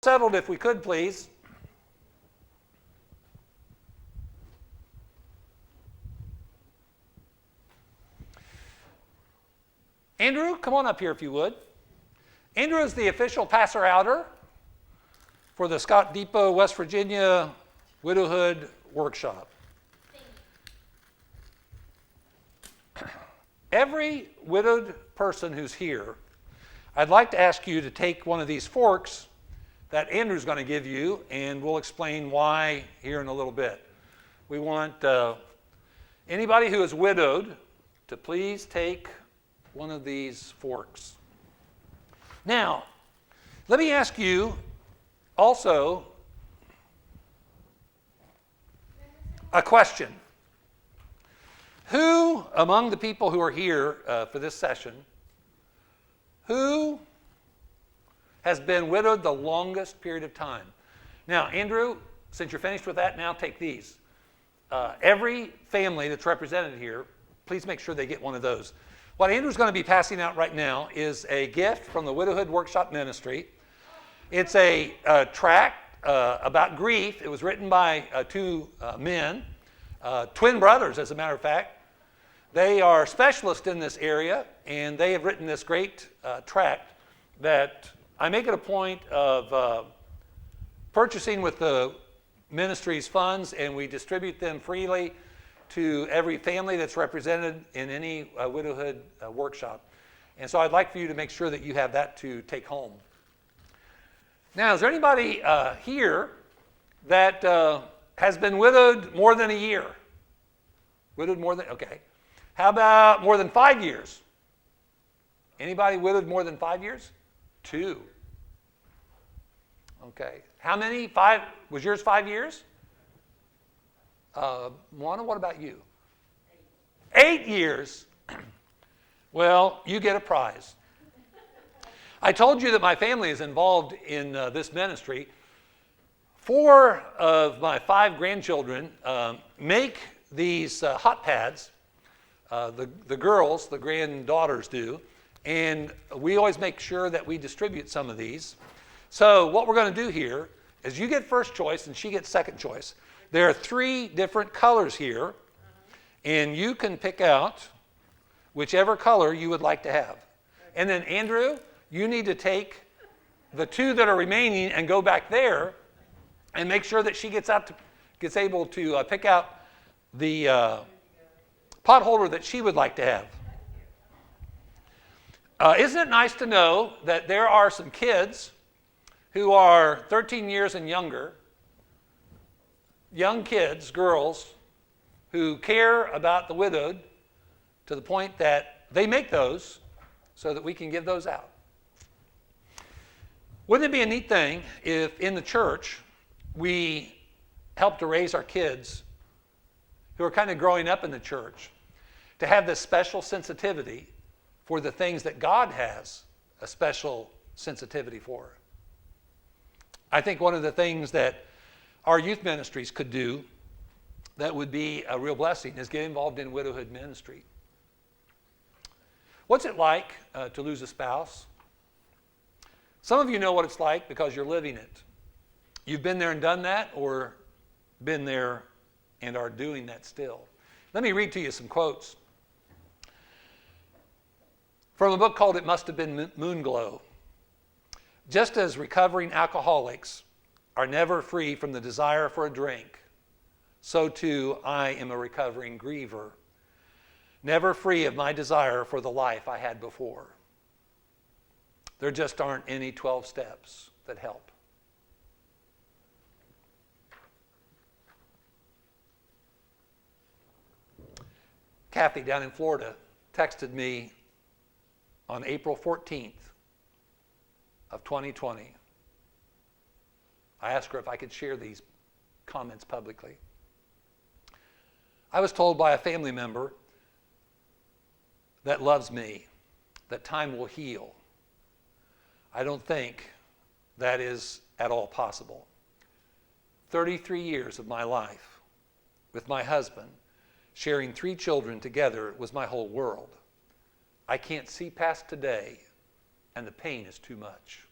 settled if we could, please. Andrew, come on up here if you would. Andrew is the official passer-outer for the Scott Depot, West Virginia Widowhood Workshop. Every widowed person who's here, I'd like to ask you to take one of these forks that Andrew's going to give you, and we'll explain why here in a little bit. We want anybody who is widowed to please take one of these forks. Now, let me ask you also a question. Who among the people who are here for this session, who has been widowed the longest period of time? Now, Andrew, since you're finished with that, now take these. Every family that's represented here, please make sure they get one of those. What Andrew's going to be passing out right now is a gift from the Widowhood Workshop Ministry. It's a tract about grief. It was written by two men, twin brothers, as a matter of fact. They are specialists in this area, and they have written this great tract that I make it a point of purchasing with the ministry's funds, and we distribute them freely to every family that's represented in any widowhood workshop. And so I'd like for you to make sure that you have that to take home. Now, is there anybody here that has been widowed more than a year? Widowed more than, okay. How about more than 5 years? Anybody widowed more than 5 years? 2. Okay. How many? 5? Was yours 5 years? Moana, what about you? 8 years. Well, you get a prize. I told you that my family is involved in this ministry. 4 of my 5 grandchildren make these hot pads. The girls, the granddaughters do, and we always make sure that we distribute some of these. So what we're going to do here is you get first choice and she gets second choice. There are 3 different colors here, and you can pick out whichever color you would like to have. And then Andrew, you need to take the 2 that are remaining and go back there and make sure that she gets able to pick out the pot holder that she would like to have. Isn't it nice to know that there are some kids who are 13 years and younger, young kids, girls, who care about the widowed to the point that they make those so that we can give those out. Wouldn't it be a neat thing if in the church we helped to raise our kids who are kind of growing up in the church to have this special sensitivity for the things that God has a special sensitivity for? I think one of the things that our youth ministries could do that would be a real blessing is get involved in widowhood ministry. What's it like to lose a spouse? Some of you know what it's like because you're living it. You've been there and done that, or been there and are doing that still. Let me read to you some quotes from a book called It Must Have Been Moonglow. Just as recovering alcoholics are never free from the desire for a drink, so too I am a recovering griever, never free of my desire for the life I had before. There just aren't any 12 steps that help. Kathy down in Florida texted me on April 14th of 2020. I asked her if I could share these comments publicly. I was told by a family member that loves me that time will heal. I don't think that is at all possible. 33 years of my life with my husband, sharing 3 children together, was my whole world. I can't see past today, and the pain is too much.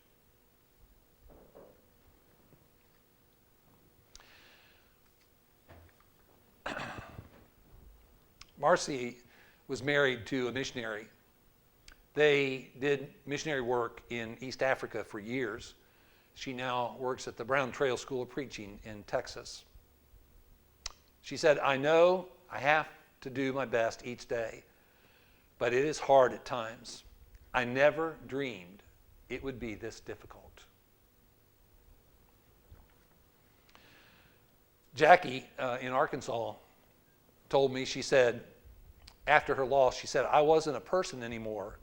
Marcy was married to a missionary. They did missionary work in East Africa for years. She now works at the Brown Trail School of Preaching in Texas. She said, I know I have to do my best each day, but it is hard at times. I never dreamed it would be this difficult. Jackie in Arkansas told me, she said, after her loss, she said, I wasn't a person anymore.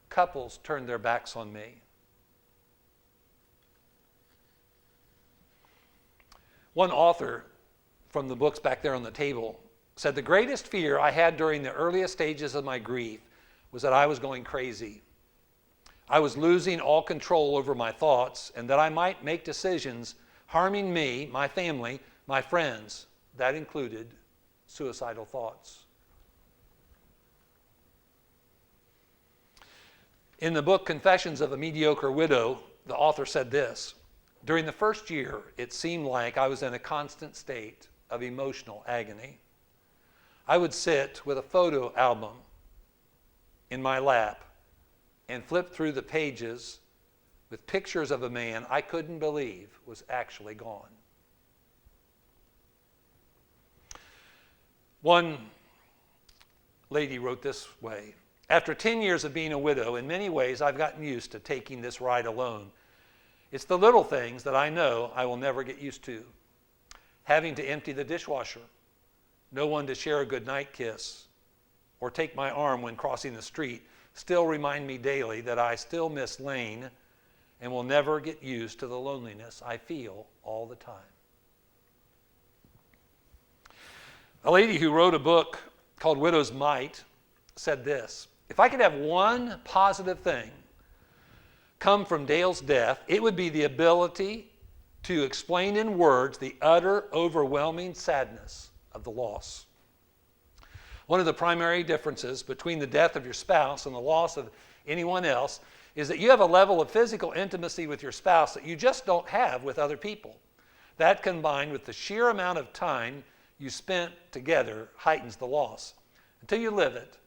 Couples turned their backs on me. One author from the books back there on the table said, the greatest fear I had during the earliest stages of my grief was that I was going crazy. I was losing all control over my thoughts and that I might make decisions harming me, my family, my friends. That included suicidal thoughts. In the book Confessions of a Mediocre Widow, the author said this, during the first year, it seemed like I was in a constant state of emotional agony. I would sit with a photo album in my lap and flip through the pages with pictures of a man I couldn't believe was actually gone. One lady wrote this way, after 10 years of being a widow, in many ways I've gotten used to taking this ride alone. It's the little things that I know I will never get used to. Having to empty the dishwasher, no one to share a goodnight kiss, or take my arm when crossing the street still remind me daily that I still miss Lane and will never get used to the loneliness I feel all the time. A lady who wrote a book called Widow's Might said this, if I could have one positive thing come from Dale's death, it would be the ability to explain in words the utter, overwhelming sadness of the loss. One of the primary differences between the death of your spouse and the loss of anyone else is that you have a level of physical intimacy with your spouse that you just don't have with other people. That, combined with the sheer amount of time you spent together, heightens the loss. Until you live it,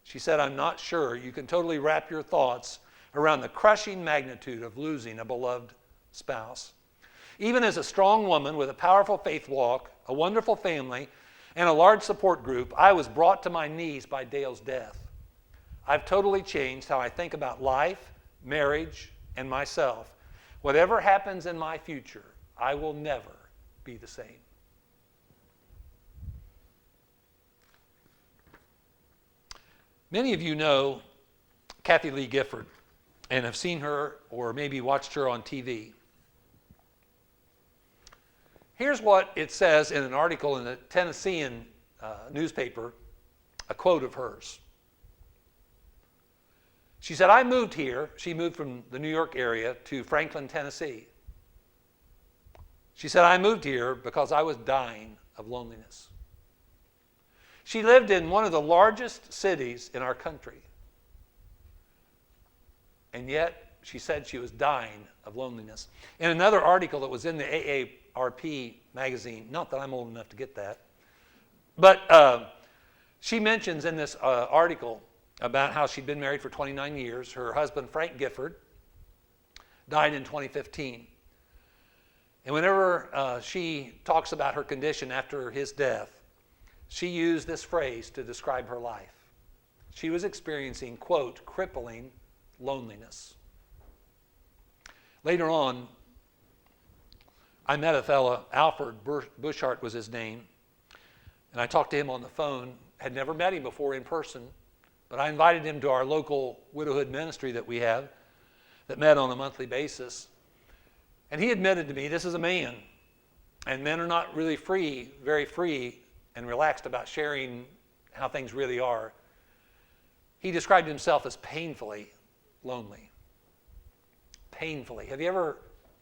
she said, I'm not sure you can totally wrap your thoughts around the crushing magnitude of losing a beloved spouse. Even as a strong woman with a powerful faith walk, a wonderful family, and a large support group, I was brought to my knees by Dale's death. I've totally changed how I think about life, marriage, and myself. Whatever happens in my future, I will never be the same. Many of you know Kathy Lee Gifford and have seen her or maybe watched her on TV. Here's what it says in an article in a Tennessean newspaper, a quote of hers. She said, I moved here. She moved from the New York area to Franklin, Tennessee. She said, I moved here because I was dying of loneliness. She lived in one of the largest cities in our country. And yet, she said she was dying of loneliness. In another article that was in the AARP magazine, not that I'm old enough to get that, but she mentions in this article about how she'd been married for 29 years. Her husband, Frank Gifford, died in 2015. And whenever she talks about her condition after his death, she used this phrase to describe her life. She was experiencing, quote, crippling loneliness. Later on, I met a fellow, Alfred Bushart was his name, and I talked to him on the phone. Had never met him before in person, but I invited him to our local Widowhood ministry that we have that met on a monthly basis. And he admitted to me, this is a man, and men are not really very free and relaxed about sharing how things really are. He described himself as painfully lonely. Painfully. Have you ever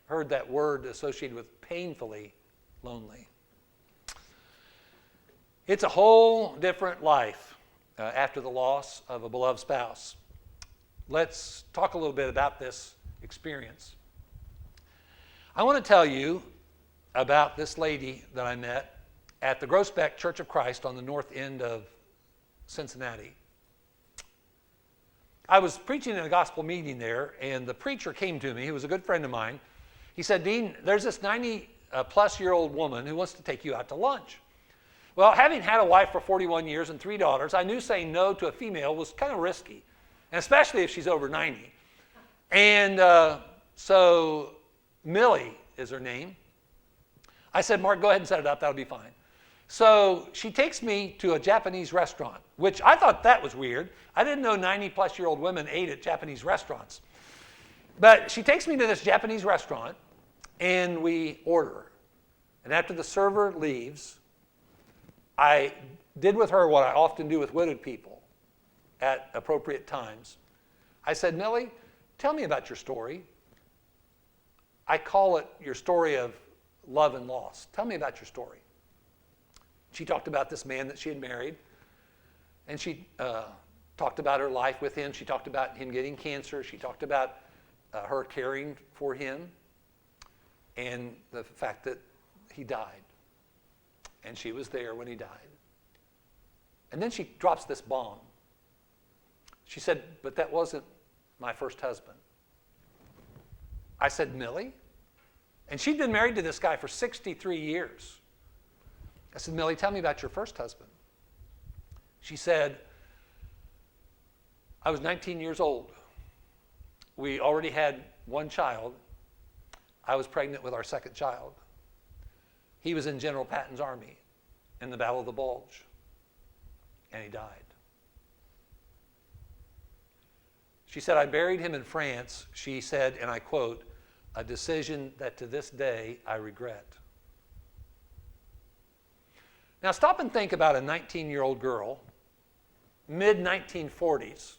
heard that word associated with painfully lonely? It's a whole different life after the loss of a beloved spouse. Let's talk a little bit about this experience. I want to tell you about this lady that I met at the Groesbeck Church of Christ on the north end of Cincinnati. I was preaching in a gospel meeting there, and the preacher came to me. He was a good friend of mine. He said, Dean, there's this 90-plus-year-old woman who wants to take you out to lunch. Well, having had a wife for 41 years and 3 daughters, I knew saying no to a female was kind of risky, and especially if she's over 90. And so Millie is her name. I said, Mark, go ahead and set it up. That'll be fine. So she takes me to a Japanese restaurant, which I thought that was weird. I didn't know 90-plus-year-old women ate at Japanese restaurants. But she takes me to this Japanese restaurant, and we order. And after the server leaves, I did with her what I often do with widowed people at appropriate times. I said, Millie, tell me about your story. I call it your story of love and loss. Tell me about your story. She talked about this man that she had married, and she talked about her life with him. She talked about him getting cancer. She talked about her caring for him and the fact that he died, and she was there when he died. And then she drops this bomb. She said, but that wasn't my first husband. I said, Millie? And she'd been married to this guy for 63 years. I said, Millie, tell me about your first husband. She said, I was 19 years old. We already had one child. I was pregnant with our second child. He was in General Patton's army in the Battle of the Bulge, and he died. She said, I buried him in France. She said, and I quote, a decision that to this day I regret. Now stop and think about a 19-year-old girl, mid-1940s,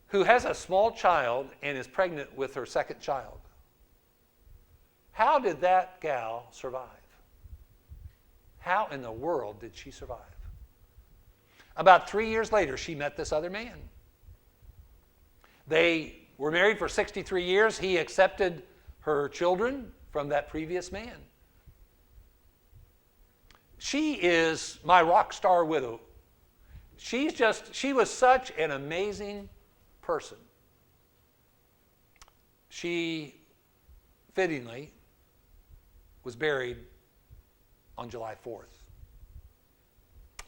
who has a small child and is pregnant with her second child. How did that gal survive? How in the world did she survive? About 3 years later, she met this other man. They were married for 63 years. He accepted her children from that previous man. She is my rock star widow. She was such an amazing person. She, fittingly, was buried on July 4th.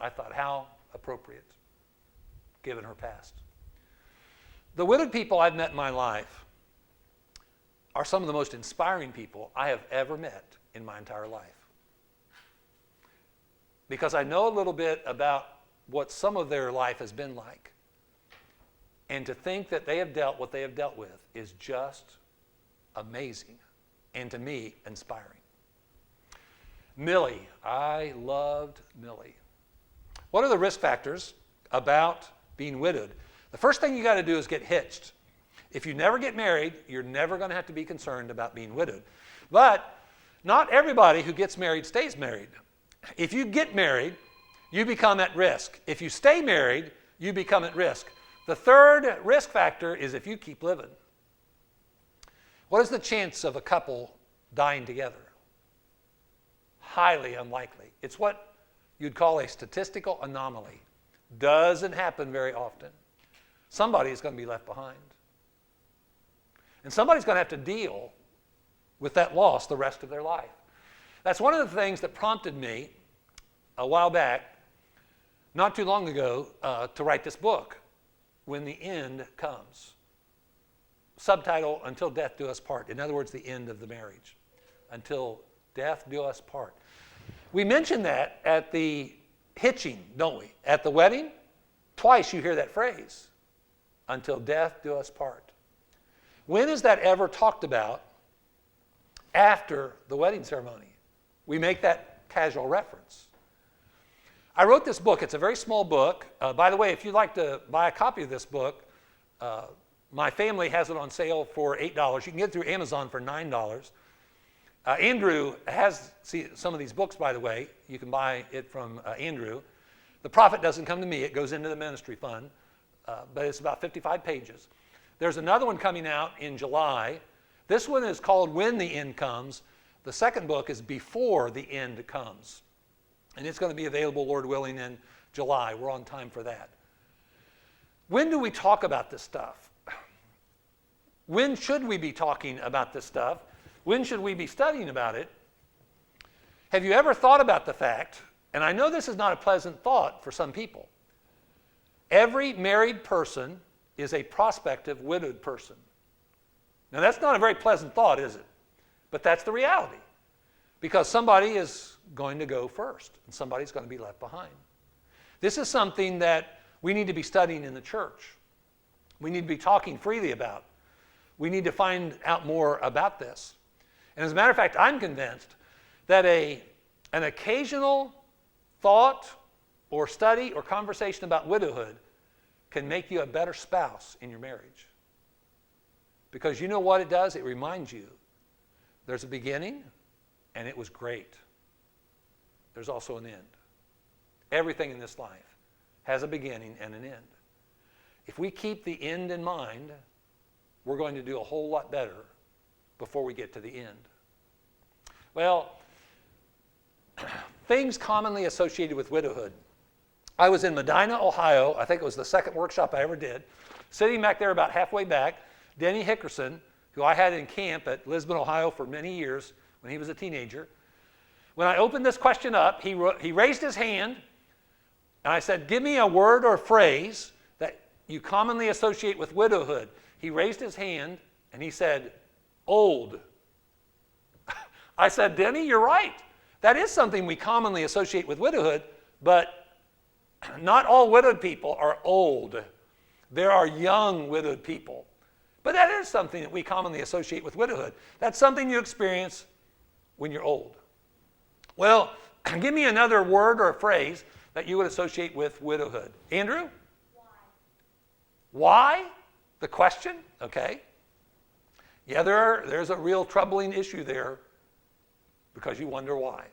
I thought, how appropriate, given her past. The widowed people I've met in my life are some of the most inspiring people I have ever met in my entire life. Because I know a little bit about what some of their life has been like. And to think that they have dealt what they have dealt with is just amazing, and to me, inspiring. Millie, I loved Millie. What are the risk factors about being widowed? The first thing you got to do is get hitched. If you never get married, you're never going to have to be concerned about being widowed. But not everybody who gets married stays married. If you get married, you become at risk. If you stay married, you become at risk. The third risk factor is if you keep living. What is the chance of a couple dying together? Highly unlikely. It's what you'd call a statistical anomaly. Doesn't happen very often. Somebody is going to be left behind. And somebody's going to have to deal with that loss the rest of their life. That's one of the things that prompted me a while back, not too long ago, to write this book, When the End Comes. Subtitle, Until Death Do Us Part. In other words, the end of the marriage. Until death do us part. We mention that at the hitching, don't we? At the wedding, twice you hear that phrase. Until death do us part. When is that ever talked about after the wedding ceremony? We make that casual reference. I wrote this book. It's a very small book. By the way, if you'd like to buy a copy of this book, my family has it on sale for $8. You can get it through Amazon for $9. Andrew has some of these books, by the way. You can buy it from Andrew. The profit doesn't come to me. It goes into the ministry fund. But it's about 55 pages. There's another one coming out in July. This one is called When the End Comes. The second book is Before the End Comes. And it's going to be available, Lord willing, in July. We're on time for that. When do we talk about this stuff? When should we be talking about this stuff? When should we be studying about it? Have you ever thought about the fact, and I know this is not a pleasant thought for some people, every married person is a prospective widowed person. Now that's not a very pleasant thought, is it? But that's the reality. Because somebody is going to go first, and somebody's going to be left behind. This is something that we need to be studying in the church. We need to be talking freely about. We need to find out more about this. And as a matter of fact, I'm convinced that an occasional thought or study or conversation about widowhood can make you a better spouse in your marriage. Because you know what it does? It reminds you there's a beginning and it was great. There's also an end. Everything in this life has a beginning and an end. If we keep the end in mind, we're going to do a whole lot better before we get to the end. Well, things commonly associated with widowhood. I was in Medina, Ohio. I think it was the second workshop I ever did. Sitting back there about halfway back, Denny Hickerson, who I had in camp at Lisbon, Ohio for many years when he was a teenager. When I opened this question up, he raised his hand, and I said, give me a word or phrase that you commonly associate with widowhood. He raised his hand, and he said, old. I said, Denny, you're right. That is something we commonly associate with widowhood, but not all widowed people are old. There are young widowed people. But that is something that we commonly associate with widowhood. That's something you experience when you're old. Well, give me another word or a phrase that you would associate with widowhood. Andrew? Why? Why? The question? Okay. Yeah, there's a real troubling issue there because you wonder why.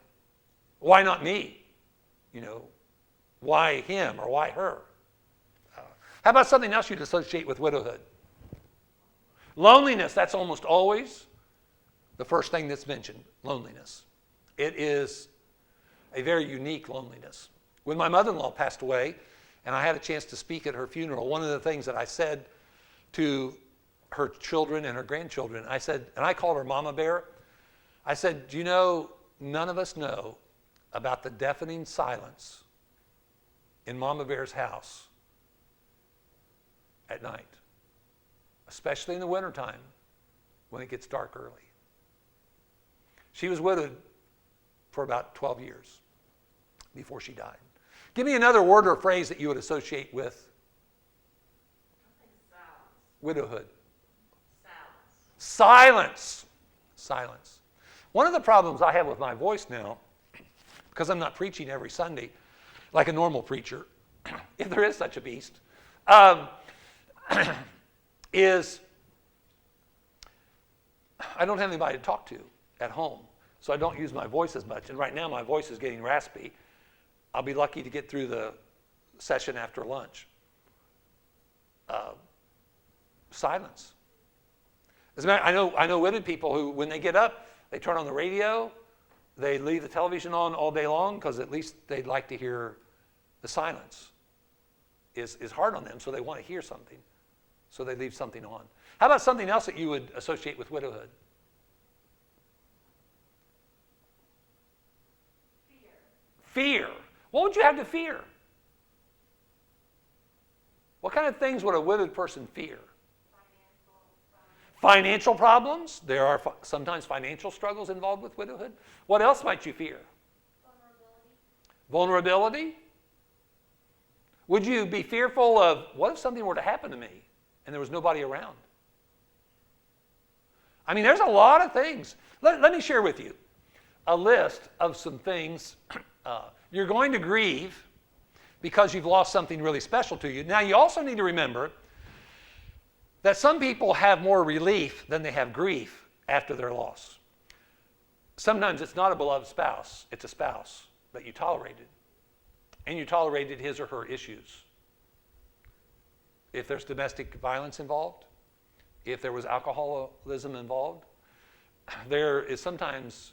Why not me? You know, why him or why her? How about something else you'd associate with widowhood? Loneliness, that's almost always the first thing that's mentioned, loneliness. It is a very unique loneliness. When my mother-in-law passed away, and I had a chance to speak at her funeral, one of the things that I said to her children and her grandchildren, I said, and I called her Mama Bear, I said, do you know, none of us know about the deafening silence in Mama Bear's house at night, especially in the wintertime when it gets dark early. She was widowed for about 12 years before she died. Give me another word or phrase that you would associate with widowhood. Silence. Silence. One of the problems I have with my voice now, because I'm not preaching every Sunday like a normal preacher, if there is such a beast, is I don't have anybody to talk to at home, so I don't use my voice as much. And right now my voice is getting raspy. I'll be lucky to get through the session after lunch. Silence. As a matter, I know women people who, when they get up, they turn on the radio, they leave the television on all day long because at least they'd like to hear the silence. Is hard on them, so they want to hear something. So they leave something on. How about something else that you would associate with widowhood? Fear. What would you have to fear? What kind of things would a widowed person fear? Financial problems. There are sometimes financial struggles involved with widowhood. What else might you fear? Vulnerability. Would you be fearful of, what if something were to happen to me and there was nobody around? I mean, there's a lot of things. Let me share with you a list of some things. You're going to grieve because you've lost something really special to you. Now, you also need to remember that some people have more relief than they have grief after their loss. Sometimes it's not a beloved spouse, it's a spouse that you tolerated. And you tolerated his or her issues. If there's domestic violence involved, if there was alcoholism involved, there is sometimes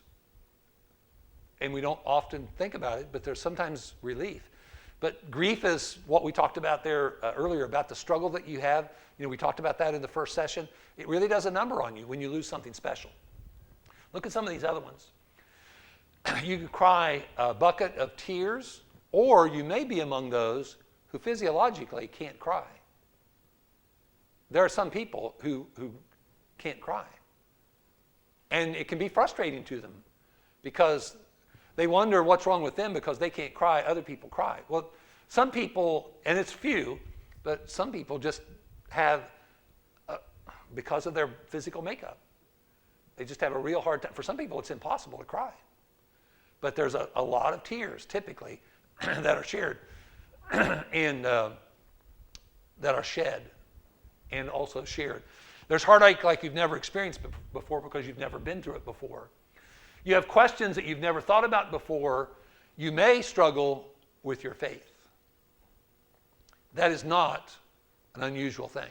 and we don't often think about it, but there's sometimes relief. But grief is what we talked about there earlier about the struggle that you have. We talked about that in the first session. It really does a number on you when you lose something special. Look at some of these other ones. You can cry a bucket of tears, or you may be among those who physiologically can't cry. There are some people who can't cry. And it can be frustrating to them because they wonder what's wrong with them because they can't cry, other people cry. Well, some people, and it's few, but some people just have, because of their physical makeup, they just have a real hard time. For some people, it's impossible to cry. But there's a lot of tears, typically, that are shared and that are shed and also shared. There's heartache like you've never experienced before because you've never been through it before. You have questions that you've never thought about before. You may struggle with your faith. That is not an unusual thing.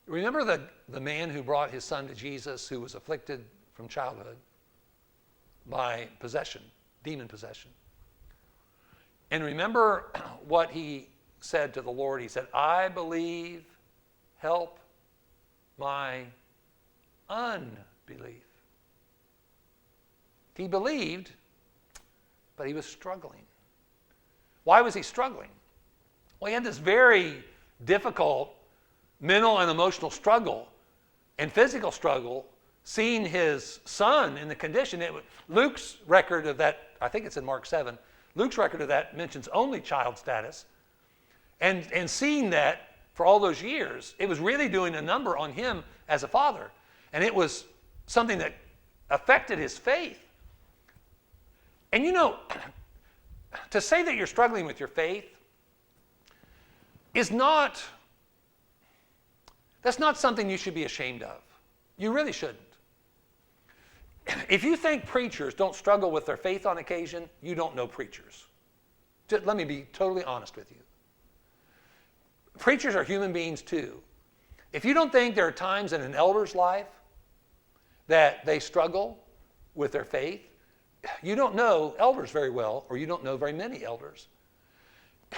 Remember the man who brought his son to Jesus who was afflicted from childhood by possession, demon possession. And remember what he said to the Lord. He said, I believe, help my unbelief. He believed, but he was struggling. Why was he struggling? Well, he had this very difficult mental and emotional struggle and physical struggle seeing his son in the condition. Luke's record of that, I think it's in Mark 7, Luke's record of that mentions only child status. And seeing that for all those years, it was really doing a number on him as a father. And it was something that affected his faith. And to say that you're struggling with your faith that's not something you should be ashamed of. You really shouldn't. If you think preachers don't struggle with their faith on occasion, you don't know preachers. Just let me be totally honest with you. Preachers are human beings too. If you don't think there are times in an elder's life that they struggle with their faith, you don't know elders very well, or you don't know very many elders.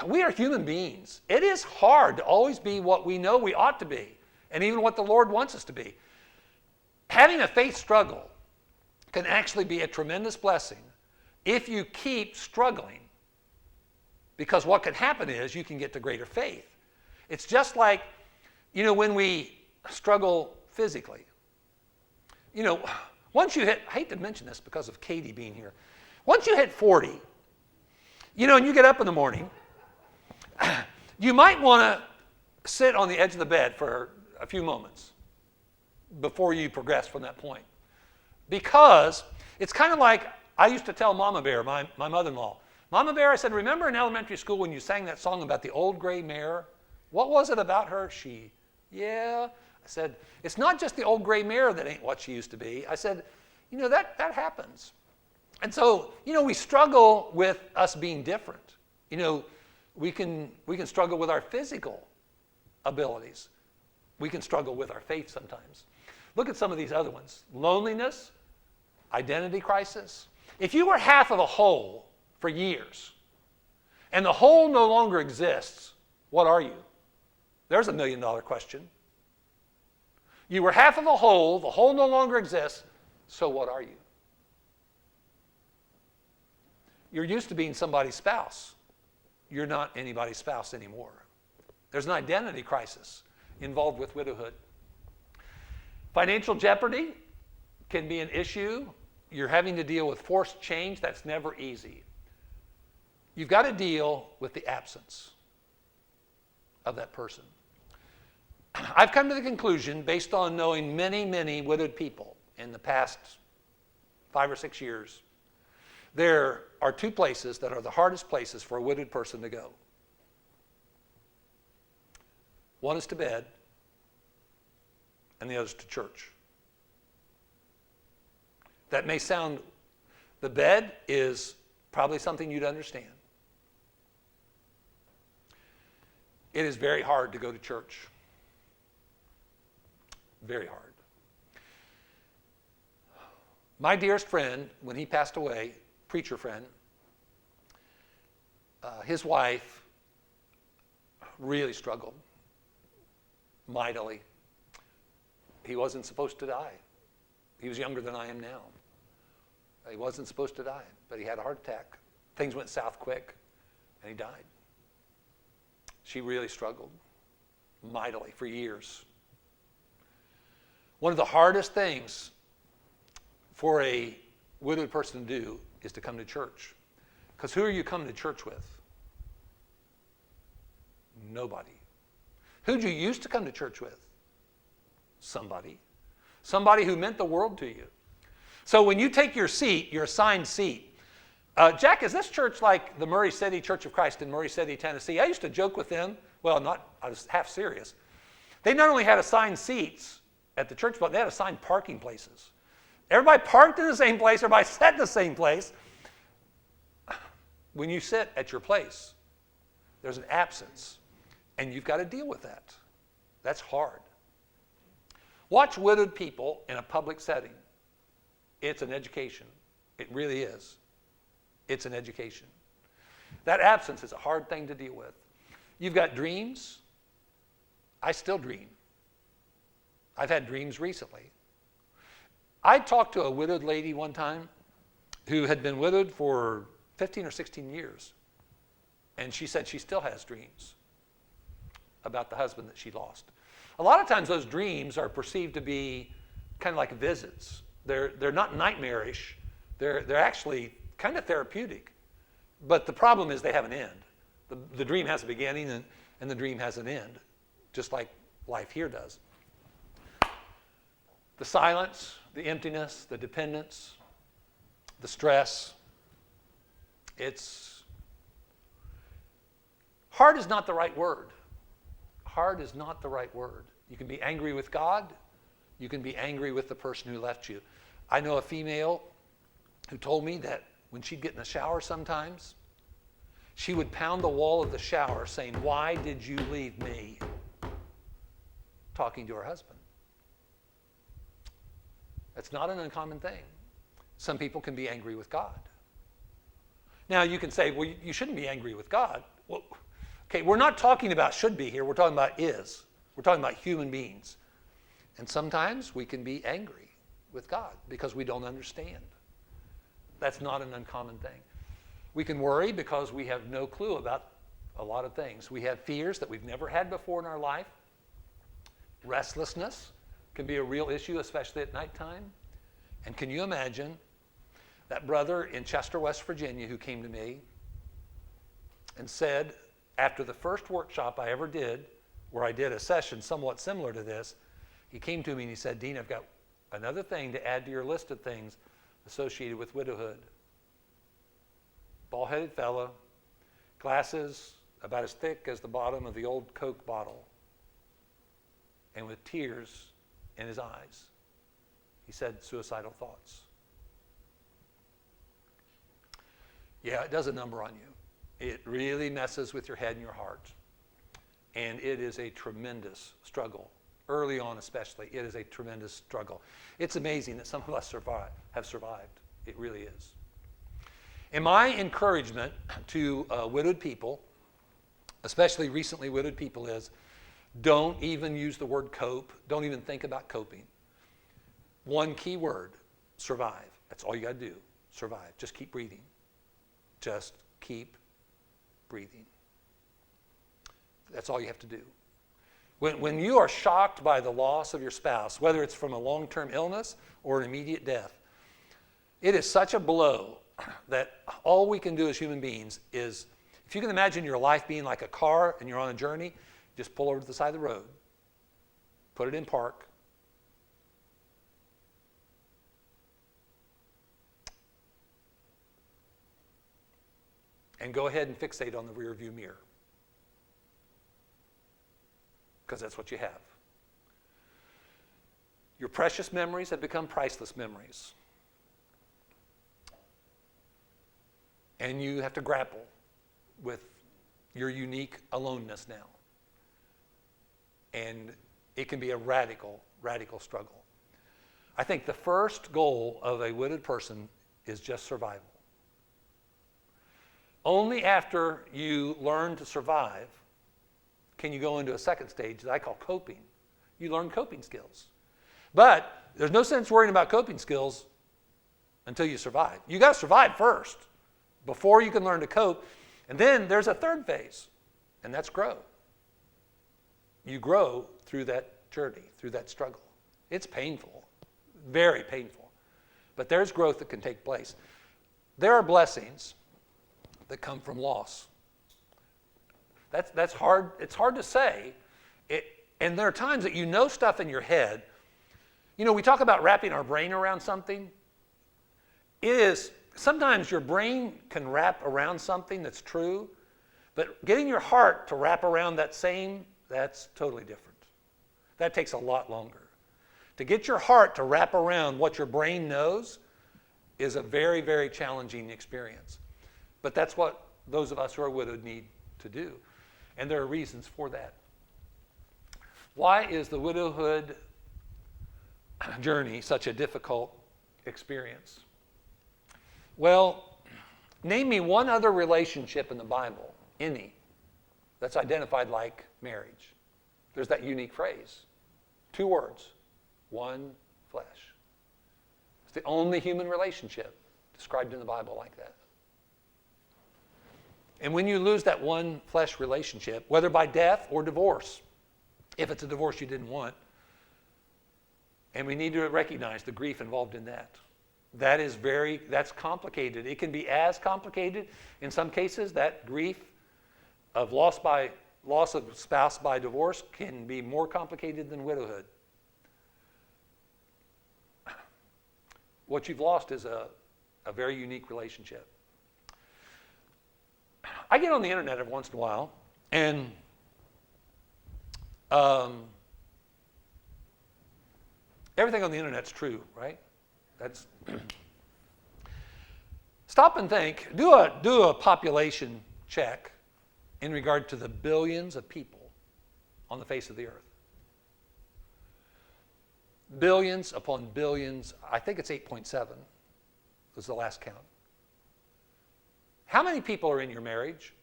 We are human beings. It is hard to always be what we know we ought to be, and even what the Lord wants us to be. Having a faith struggle can actually be a tremendous blessing if you keep struggling, because what can happen is you can get to greater faith. It's just like, when we struggle physically. Once you hit, I hate to mention this because of Katie being here. Once you hit 40, and you get up in the morning, you might want to sit on the edge of the bed for a few moments before you progress from that point. Because it's kind of like I used to tell Mama Bear, my mother-in-law, Mama Bear, I said, remember in elementary school when you sang that song about the old gray mare? What was it about her? Yeah. I said, it's not just the old gray mare that ain't what she used to be. I said, that happens. And so, we struggle with us being different. We can struggle with our physical abilities. We can struggle with our faith sometimes. Look at some of these other ones. Loneliness, identity crisis. If you were half of a whole for years, and the whole no longer exists, what are you? There's $1 million question. You were half of a whole, the whole no longer exists, so what are you? You're used to being somebody's spouse. You're not anybody's spouse anymore. There's an identity crisis involved with widowhood. Financial jeopardy can be an issue. You're having to deal with forced change. That's never easy. You've got to deal with the absence of that person. I've come to the conclusion, based on knowing many, many widowed people in the past 5 or 6 years, there are 2 places that are the hardest places for a widowed person to go. One is to bed, and the other is to church. That may sound, the bed is probably something you'd understand. It is very hard to go to church. Very hard. My dearest friend, when he passed away, preacher friend, his wife really struggled mightily. He wasn't supposed to die. He was younger than I am now. He wasn't supposed to die, but he had a heart attack. Things went south quick, and he died. She really struggled mightily for years. One of the hardest things for a widowed person to do is to come to church. Because who are you coming to church with? Nobody. Who'd you used to come to church with? Somebody. Somebody who meant the world to you. So when you take your seat, your assigned seat, Jack, is this church like the Murray City Church of Christ in Murray City, Tennessee? I used to joke with them. Well, I was half serious. They not only had assigned seats at the church, but they had assigned parking places. Everybody parked in the same place. Everybody sat in the same place. When you sit at your place, there's an absence, and you've got to deal with that. That's hard. Watch widowed people in a public setting. It's an education. It really is. It's an education. That absence is a hard thing to deal with. You've got dreams. I still dream. I've had dreams recently. I talked to a widowed lady one time who had been widowed for 15 or 16 years. And she said she still has dreams about the husband that she lost. A lot of times those dreams are perceived to be kind of like visits. They're not nightmarish. They're actually kind of therapeutic. But the problem is they have an end. The dream has a beginning and the dream has an end, just like life here does. The silence, the emptiness, the dependence, the stress. Hard is not the right word. Hard is not the right word. You can be angry with God. You can be angry with the person who left you. I know a female who told me that when she'd get in the shower sometimes, she would pound the wall of the shower saying, "Why did you leave me?" Talking to her husband. That's not an uncommon thing. Some people can be angry with God. Now you can say, well, you shouldn't be angry with God. Well, okay, we're not talking about should be here. We're talking about is. We're talking about human beings. And sometimes we can be angry with God because we don't understand. That's not an uncommon thing. We can worry because we have no clue about a lot of things. We have fears that we've never had before in our life. Restlessness can be a real issue, especially at nighttime. And can you imagine that brother in Chester, West Virginia, who came to me and said, after the first workshop I ever did, where I did a session somewhat similar to this, he came to me and he said, "Dean, I've got another thing to add to your list of things associated with widowhood." Bald-headed fella, glasses about as thick as the bottom of the old Coke bottle, and with tears in his eyes. He said, "Suicidal thoughts." Yeah, it does a number on you. It really messes with your head and your heart. And it is a tremendous struggle. Early on especially, it is a tremendous struggle. It's amazing that some of us have survived. It really is. And my encouragement to widowed people, especially recently widowed people, is don't even use the word cope. Don't even think about coping. One key word, survive. That's all you got to do, survive. Just keep breathing. Just keep breathing. That's all you have to do. When you are shocked by the loss of your spouse, whether it's from a long-term illness or an immediate death, it is such a blow that all we can do as human beings is, if you can imagine your life being like a car and you're on a journey, just pull over to the side of the road, put it in park, and go ahead and fixate on the rear view mirror. Because that's what you have. Your precious memories have become priceless memories. And you have to grapple with your unique aloneness now. And it can be a radical, radical struggle. I think the first goal of a widowed person is just survival. Only after you learn to survive can you go into a second stage that I call coping. You learn coping skills. But there's no sense worrying about coping skills until you survive. You got to survive first before you can learn to cope. And then there's a third phase, and that's grow. You grow through that journey, through that struggle. It's painful, very painful. But there's growth that can take place. There are blessings that come from loss. That's hard. It's hard to say. And there are times that you know stuff in your head. You know, we talk about wrapping our brain around something. It is, sometimes your brain can wrap around something that's true, but getting your heart to wrap around that's totally different. That takes a lot longer. To get your heart to wrap around what your brain knows is a very, very challenging experience. But that's what those of us who are widowed need to do. And there are reasons for that. Why is the widowhood journey such a difficult experience? Well, name me one other relationship in the Bible, any, that's identified like marriage. There's that unique phrase. 2 words. One flesh. It's the only human relationship described in the Bible like that. And when you lose that one flesh relationship, whether by death or divorce, if it's a divorce you didn't want, and we need to recognize the grief involved in that. That's complicated. It can be as complicated. In some cases, that grief of loss of spouse by divorce can be more complicated than widowhood. What you've lost is a very unique relationship. I get on the internet every once in a while, and everything on the internet's true, right? That's stop and think. Do a population check in regard to the billions of people on the face of the earth. Billions upon billions. I think it's 8.7 was the last count. How many people are in your marriage?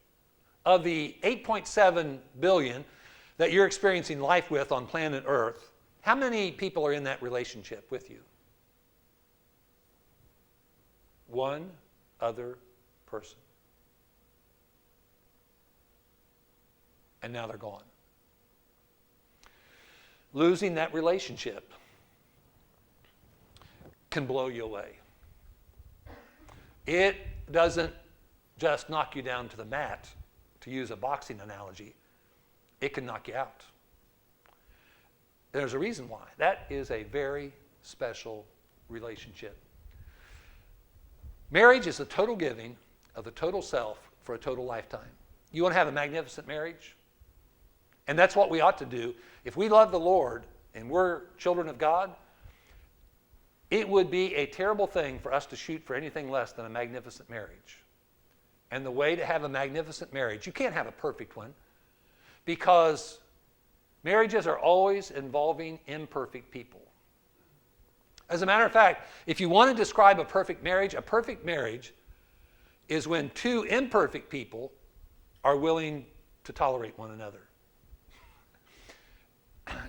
Of the 8.7 billion that you're experiencing life with on planet Earth, how many people are in that relationship with you? One other person. And now they're gone. Losing that relationship can blow you away. It doesn't just knock you down to the mat, to use a boxing analogy. It can knock you out. There's a reason why. That is a very special relationship. Marriage is the total giving of the total self for a total lifetime. You want to have a magnificent marriage? And that's what we ought to do. If we love the Lord and we're children of God, it would be a terrible thing for us to shoot for anything less than a magnificent marriage. And the way to have a magnificent marriage, you can't have a perfect one, because marriages are always involving imperfect people. As a matter of fact, if you want to describe a perfect marriage is when 2 imperfect people are willing to tolerate one another.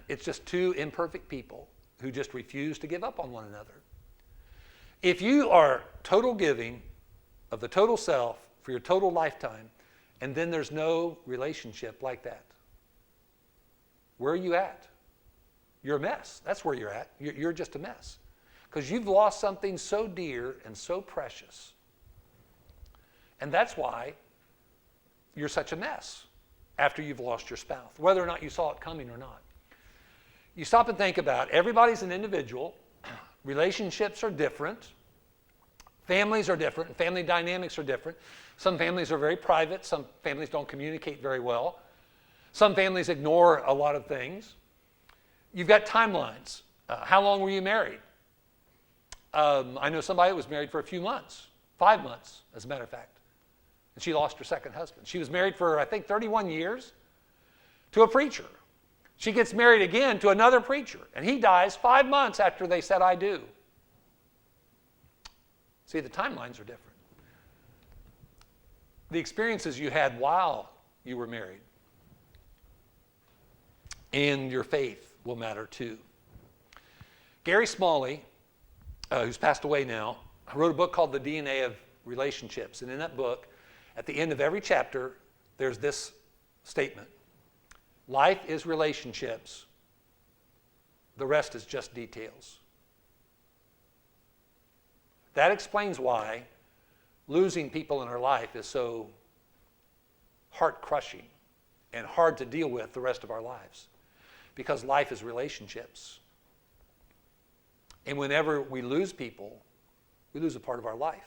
It's just 2 imperfect people who just refuse to give up on one another. If you are total giving of the total self for your total lifetime, and then there's no relationship like that, where are you at? You're a mess. That's where you're at. You're just a mess. Because you've lost something so dear and so precious. And that's why you're such a mess after you've lost your spouse, whether or not you saw it coming or not. You stop and think about it. Everybody's an individual. Relationships are different. Families are different. Family dynamics are different. Some families are very private. Some families don't communicate very well. Some families ignore a lot of things. You've got timelines. How long were you married? I know somebody that was married for a few months, 5 months, as a matter of fact. And she lost her second husband. She was married for, I think, 31 years to a preacher She gets married again to another preacher, and he dies 5 months after they said, I do. See, the timelines are different. The experiences you had while you were married and your faith will matter too. Gary Smalley, who's passed away now, wrote a book called The DNA of Relationships. And in that book, at the end of every chapter, there's this statement. Life is relationships. The rest is just details. That explains why losing people in our life is so heart-crushing and hard to deal with the rest of our lives. Because life is relationships. And whenever we lose people, we lose a part of our life.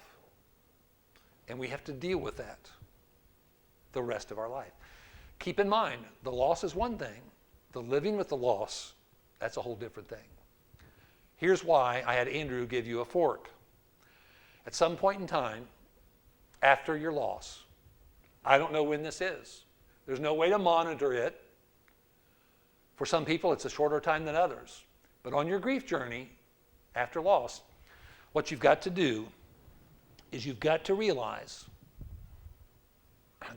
And we have to deal with that the rest of our life. Keep in mind, the loss is one thing. The living with the loss, that's a whole different thing. Here's why I had Andrew give you a fork. At some point in time, after your loss, I don't know when this is. There's no way to monitor it. For some people, it's a shorter time than others. But on your grief journey, after loss, what you've got to do is you've got to realize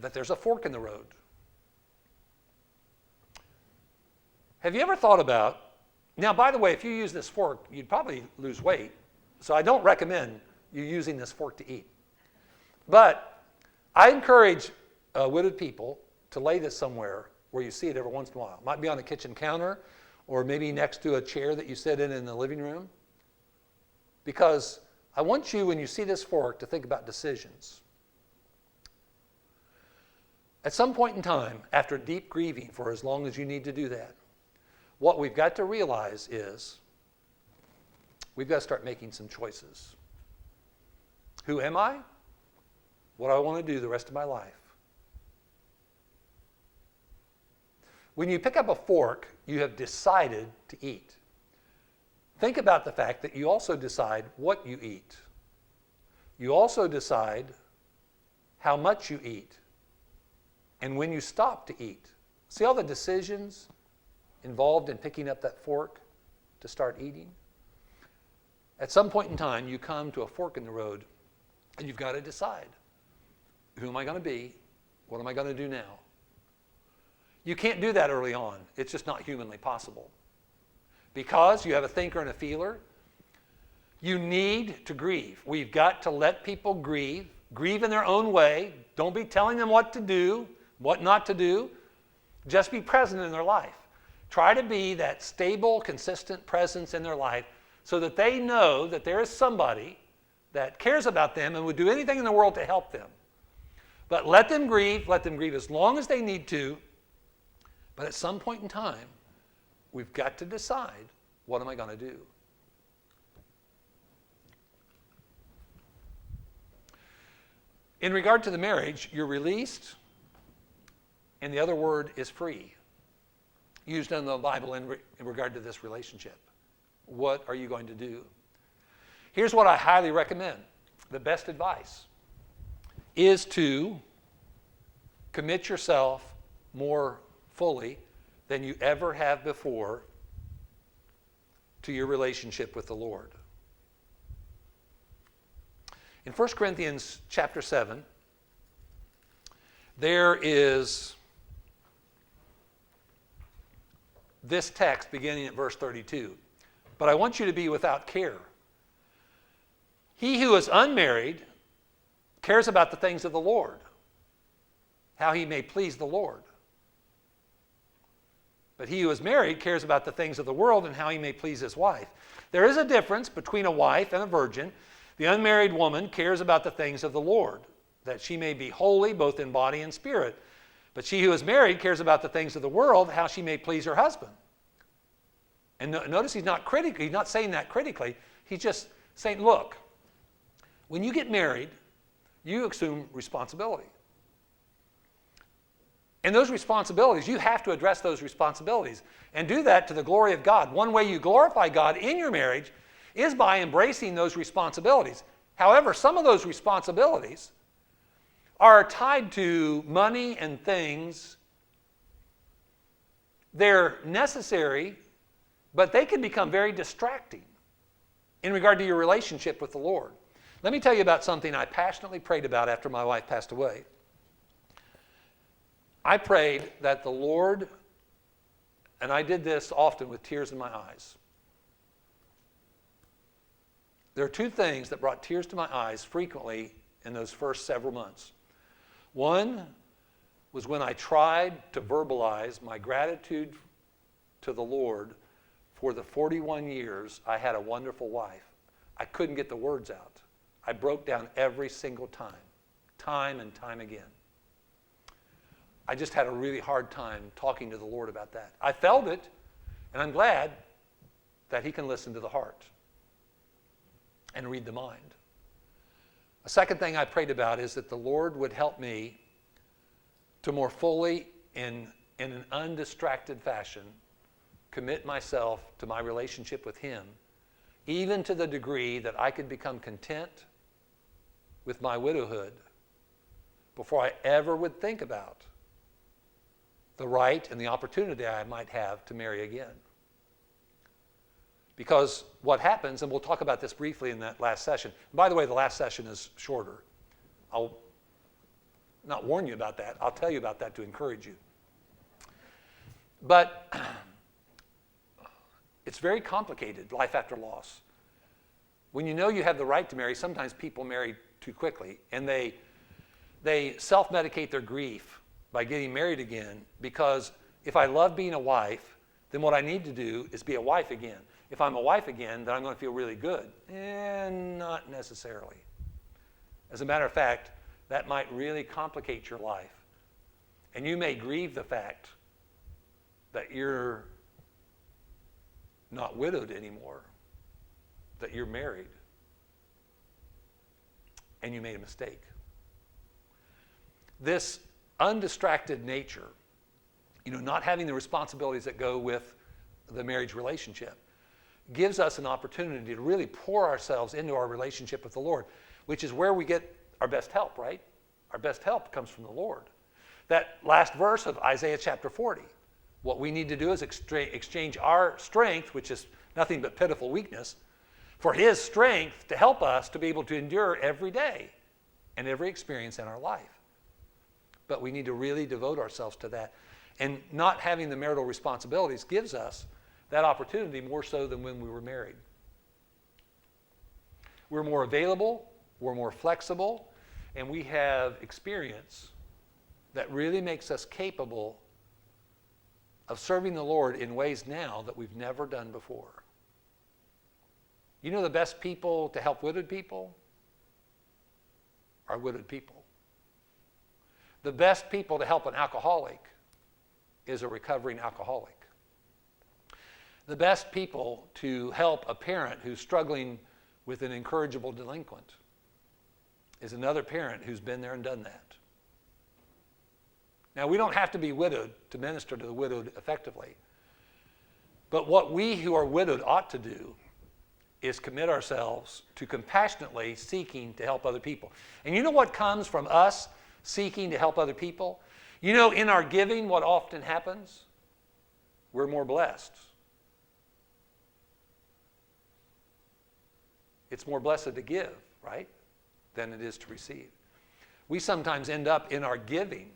that there's a fork in the road. Have you ever thought about, now by the way, if you use this fork, you'd probably lose weight. So I don't recommend you using this fork to eat. But I encourage widowed people to lay this somewhere where you see it every once in a while. It might be on a kitchen counter or maybe next to a chair that you sit in the living room. Because I want you, when you see this fork, to think about decisions. At some point in time, after deep grieving for as long as you need to do that, what we've got to realize is we've got to start making some choices. Who am I? What do I want to do the rest of my life? When you pick up a fork, you have decided to eat. Think about the fact that you also decide what you eat. You also decide how much you eat and when you stop to eat. See all the decisions involved in picking up that fork to start eating? At some point in time, you come to a fork in the road and you've got to decide. Who am I going to be? What am I going to do now? You can't do that early on. It's just not humanly possible. Because you have a thinker and a feeler, you need to grieve. We've got to let people grieve in their own way. Don't be telling them what to do, what not to do. Just be present in their life. Try to be that stable, consistent presence in their life so that they know that there is somebody that cares about them and would do anything in the world to help them. But let them grieve as long as they need to. But at some point in time, we've got to decide, what am I going to do? In regard to the marriage, you're released, and the other word is free, used in the Bible in regard to this relationship. What are you going to do? Here's what I highly recommend. The best advice is to commit yourself more fully than you ever have before to your relationship with the Lord. In 1 Corinthians chapter 7, there is this text beginning at verse 32. But I want you to be without care. He who is unmarried cares about the things of the Lord, how he may please the Lord. But he who is married cares about the things of the world and how he may please his wife. There is a difference between a wife and a virgin. The unmarried woman cares about the things of the Lord, that she may be holy both in body and spirit. But she who is married cares about the things of the world, how she may please her husband. And notice he's not saying that critically. He's just saying, look, when you get married, you assume responsibility. And those responsibilities, you have to address those responsibilities and do that to the glory of God. One way you glorify God in your marriage is by embracing those responsibilities. However, some of those responsibilities are tied to money and things They're necessary, but they can become very distracting in regard to your relationship with the Lord. Let me tell you about something I passionately prayed about after my wife passed away. I prayed that the Lord, and I did this often with tears in my eyes. There are two things that brought tears to my eyes frequently in those first several months. One was when I tried to verbalize my gratitude to the Lord for the 41 years I had a wonderful wife. I couldn't get the words out. I broke down every single time and time again. I just had a really hard time talking to the Lord about that. I felt it, and I'm glad that He can listen to the heart and read the mind. A second thing I prayed about is that the Lord would help me to more fully, in an undistracted fashion, commit myself to my relationship with Him, even to the degree that I could become content with my widowhood before I ever would think about the right and the opportunity I might have to marry again. Because what happens, and we'll talk about this briefly in that last session. By the way, the last session is shorter. I'll not warn you about that. I'll tell you about that to encourage you. But it's very complicated, life after loss. When you know you have the right to marry, sometimes people marry too quickly, and they self-medicate their grief by getting married again, because if I love being a wife, then what I need to do is be a wife again. If I'm a wife again, then I'm going to feel really good. And not necessarily. As a matter of fact, that might really complicate your life. And you may grieve the fact that you're not widowed anymore, that you're married, and you made a mistake. This undistracted nature, not having the responsibilities that go with the marriage relationship, gives us an opportunity to really pour ourselves into our relationship with the Lord, which is where we get our best help, right? Our best help comes from the Lord. That last verse of Isaiah chapter 40, what we need to do is exchange our strength, which is nothing but pitiful weakness, for His strength to help us to be able to endure every day and every experience in our life. But we need to really devote ourselves to that. And not having the marital responsibilities gives us that opportunity more so than when we were married. We're more available, we're more flexible, and we have experience that really makes us capable of serving the Lord in ways now that we've never done before. You know, the best people to help widowed people are widowed people. The best people to help an alcoholic is a recovering alcoholic. The best people to help a parent who's struggling with an incorrigible delinquent is another parent who's been there and done that. Now, we don't have to be widowed to minister to the widowed effectively. But what we who are widowed ought to do is commit ourselves to compassionately seeking to help other people. And you know what comes from us seeking to help other people? You know, in our giving, what often happens? We're more blessed. It's more blessed to give, right, than it is to receive. We sometimes end up in our giving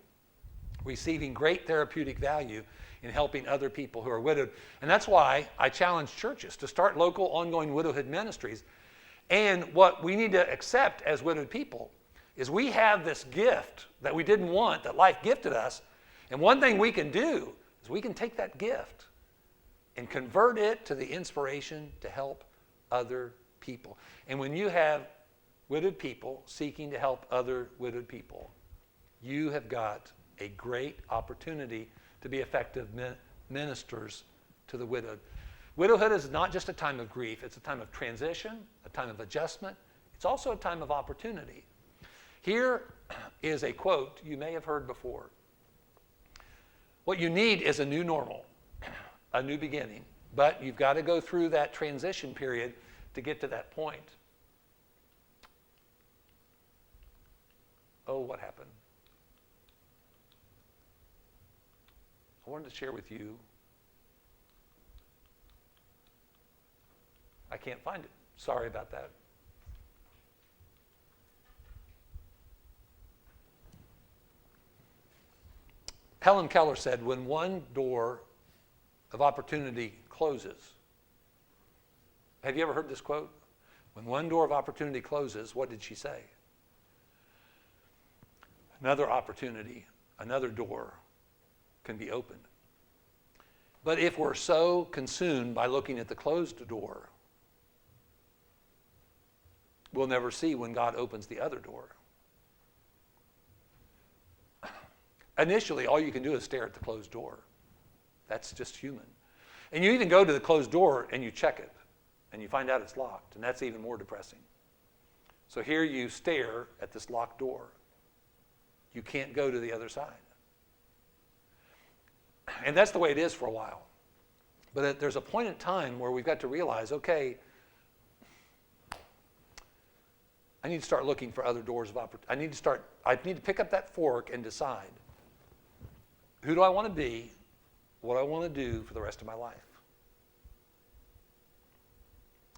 receiving great therapeutic value in helping other people who are widowed. And that's why I challenge churches to start local ongoing widowhood ministries. And what we need to accept as widowed people is we have this gift that we didn't want, that life gifted us. And one thing we can do is we can take that gift and convert it to the inspiration to help other people. And when you have widowed people seeking to help other widowed people, you have got a great opportunity to be effective ministers to the widowed. Widowhood is not just a time of grief. It's a time of transition, a time of adjustment. It's also a time of opportunity. Here is a quote you may have heard before. What you need is a new normal, a new beginning. But you've got to go through that transition period to get to that point. Oh, what happened? I wanted to share with you I can't find it. Sorry about that. Helen Keller said, when one door of opportunity closes, have you ever heard this quote? When one door of opportunity closes, what did she say? Another opportunity, another door can be opened. But if we're so consumed by looking at the closed door, we'll never see when God opens the other door. Initially, all you can do is stare at the closed door. That's just human. And you even go to the closed door and you check it, and you find out it's locked, and that's even more depressing. So here you stare at this locked door. You can't go to the other side. And that's the way it is for a while. But there's a point in time where we've got to realize, okay, I need to start looking for other doors of opportunity. I need to pick up that fork and decide, who do I want to be? What do I want to do for the rest of my life?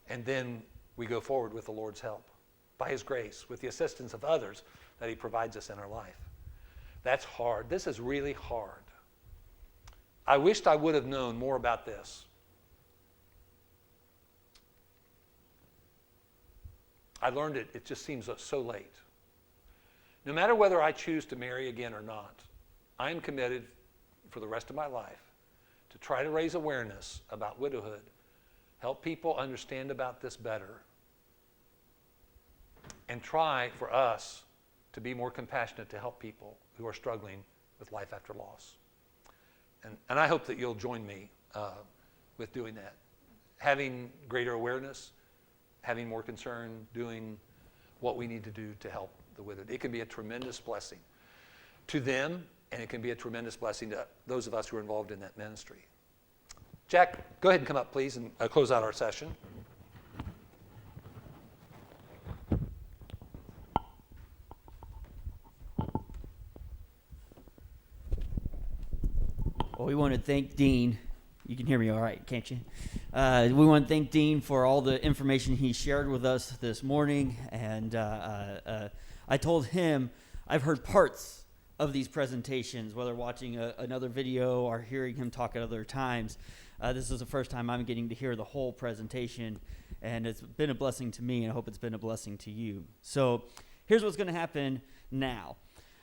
And then we go forward with the Lord's help, by His grace, with the assistance of others that He provides us in our life. That's hard. This is really hard. I wished I would have known more about this. I learned it just seems so late. No matter whether I choose to marry again or not, I am committed for the rest of my life to try to raise awareness about widowhood, help people understand about this better, and try for us to be more compassionate to help people who are struggling with life after loss. And I hope that you'll join me with doing that. Having greater awareness, having more concern, doing what we need to do to help the widowed. It can be a tremendous blessing to them, and it can be a tremendous blessing to those of us who are involved in that ministry. Jack, go ahead and come up, please, and close out our session. Well, we want to thank Dean. You can hear me all right, can't you? We want to thank Dean for all the information he shared with us this morning. And I told him I've heard parts of these presentations, whether watching another video or hearing him talk at other times. This is the first time I'm getting to hear the whole presentation, and it's been a blessing to me, and I hope it's been a blessing to you. So here's what's going to happen now.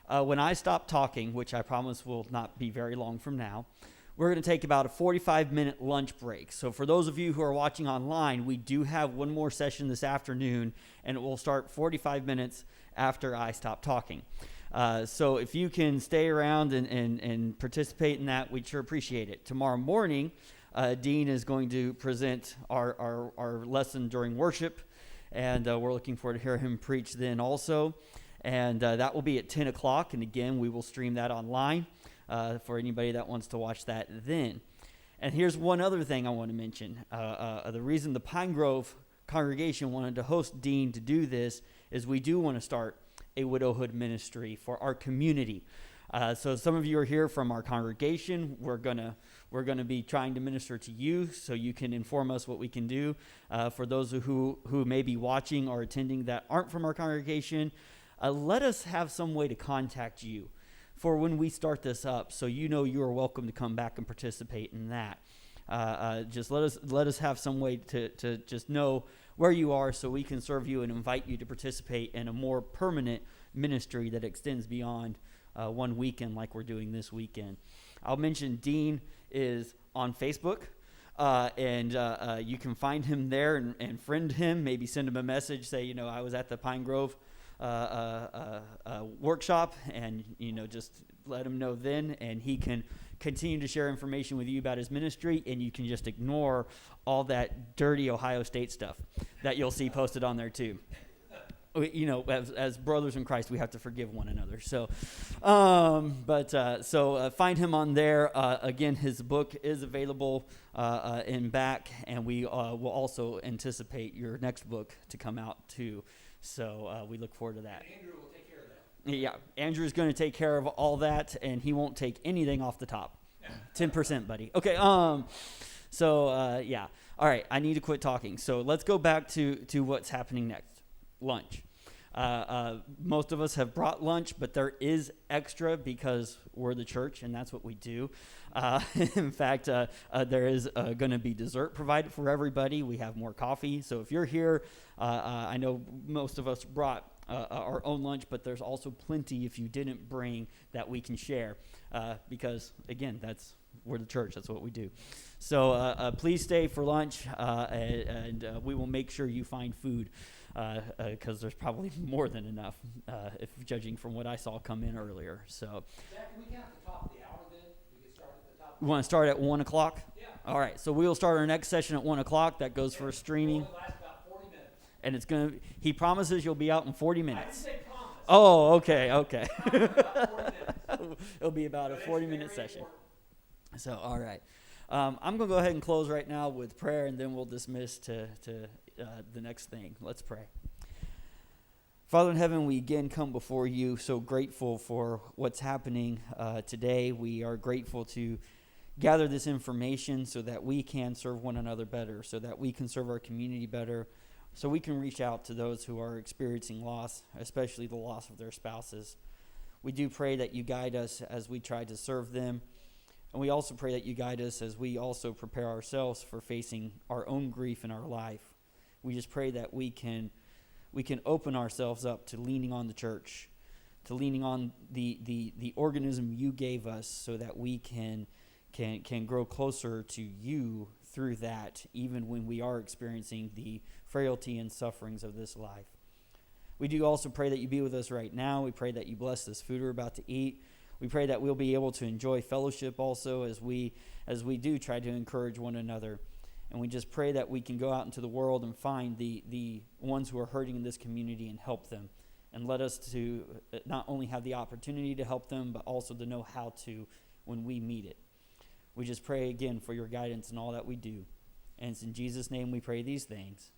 When I stop talking, which I promise will not be very long from now, we're going to take about a 45-minute lunch break. So for those of you who are watching online, we do have one more session this afternoon, and it will start 45 minutes after I stop talking. So if you can stay around and participate in that, we'd sure appreciate it. Tomorrow morning, Dean is going to present our lesson during worship, and we're looking forward to hear him preach then also. And that will be at 10 o'clock, and again, we will stream that online for anybody that wants to watch that then. And here's one other thing I want to mention. The reason the Pine Grove congregation wanted to host Dean to do this is we do want to start a widowhood ministry for our community. So some of you are here from our congregation. We're gonna be trying to minister to you, so you can inform us what we can do. For those who may be watching or attending that aren't from our congregation, let us have some way to contact you for when we start this up, so you know you are welcome to come back and participate in that. Just let us have some way to just know where you are, so we can serve you and invite you to participate in a more permanent ministry that extends beyond one weekend like we're doing this weekend. I'll mention Dean is on Facebook, and you can find him there and friend him, maybe send him a message, say, I was at the Pine Grove workshop, and just let him know then, and he can continue to share information with you about his ministry, and you can just ignore all that dirty Ohio State stuff that you'll see posted on there too. As brothers in Christ, we have to forgive one another. So, find him on there. Again, his book is available in back, and we will also anticipate your next book to come out too. So we look forward to that. Andrew will take care of that. Yeah, Andrew's going to take care of all that, and he won't take anything off the top. 10%, buddy. Okay. All right, I need to quit talking. So let's go back to what's happening next. Lunch. Most of us have brought lunch, but there is extra because we're the church and that's what we do. In fact, there is going to be dessert provided for everybody. We have more coffee. So if you're here, I know most of us brought our own lunch, but there's also plenty if you didn't bring that we can share because, again, we're the church. That's what we do. So please stay for lunch, and we will make sure you find food because there's probably more than enough, if judging from what I saw come in earlier. So, Zach, can we count the top of the hour then? We can start at the top. We want to start at 1 o'clock? Yeah. All right. So we'll start our next session at 1 o'clock. That goes for streaming. It'll last about 40 minutes. And it's going to, he promises you'll be out in 40 I didn't minutes. say promise. Oh, okay. About 40 minutes. It'll be about a But it's 40-minute very session. important. So, all right. I'm going to go ahead and close right now with prayer, and then we'll dismiss to the next thing. Let's pray. Father in heaven, we again come before you, so grateful for what's happening today. We are grateful to gather this information so that we can serve one another better, so that we can serve our community better, so we can reach out to those who are experiencing loss, especially the loss of their spouses. We do pray that you guide us as we try to serve them. And we also pray that you guide us as we also prepare ourselves for facing our own grief in our life. We just pray that we can open ourselves up to leaning on the church, to leaning on the organism you gave us so that we can grow closer to you through that, even when we are experiencing the frailty and sufferings of this life. We do also pray that you be with us right now. We pray that you bless this food we're about to eat. We pray that we'll be able to enjoy fellowship also as we do try to encourage one another. And we just pray that we can go out into the world and find the ones who are hurting in this community and help them. And let us to not only have the opportunity to help them, but also to know how to when we meet it. We just pray again for your guidance in all that we do. And it's in Jesus' name we pray these things.